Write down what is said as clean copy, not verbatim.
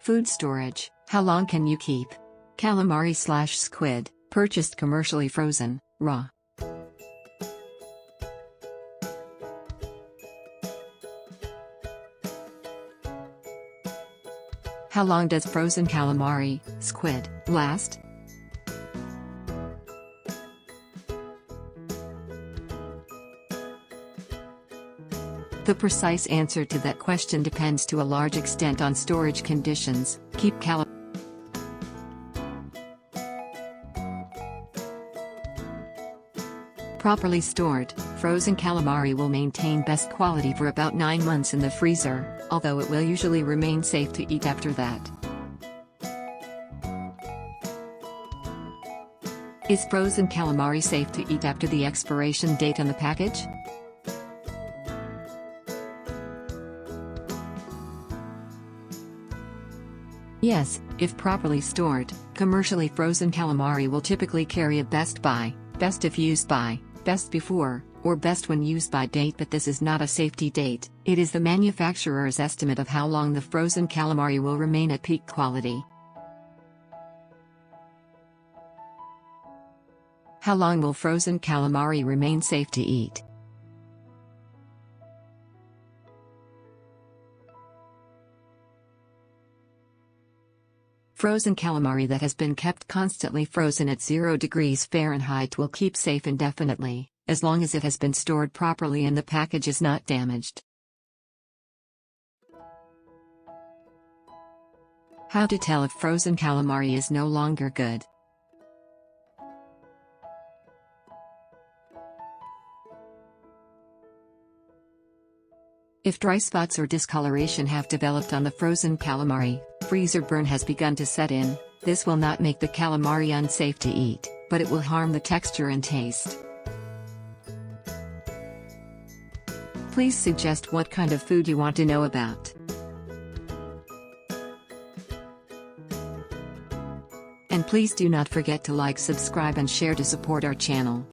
Food storage. How long can you keep calamari/squid, purchased commercially frozen, raw? How long does frozen calamari, squid, last? The precise answer to that question depends to a large extent on storage conditions. Keep calamari properly stored. Frozen calamari will maintain best quality for about 9 months in the freezer, although it will usually remain safe to eat after that. Is frozen calamari safe to eat after the expiration date on the package? Yes, if properly stored. Commercially frozen calamari will typically carry a best by, best if used by, best before, or best when used by date, but this is not a safety date. It is the manufacturer's estimate of how long the frozen calamari will remain at peak quality. How long will frozen calamari remain safe to eat? Frozen calamari that has been kept constantly frozen at 0 degrees Fahrenheit will keep safe indefinitely, as long as it has been stored properly and the package is not damaged. How to tell if frozen calamari is no longer good? If dry spots or discoloration have developed on the frozen calamari, freezer burn has begun to set in. This will not make the calamari unsafe to eat, but it will harm the texture and taste. Please suggest what kind of food you want to know about. And please do not forget to like, subscribe and share to support our channel.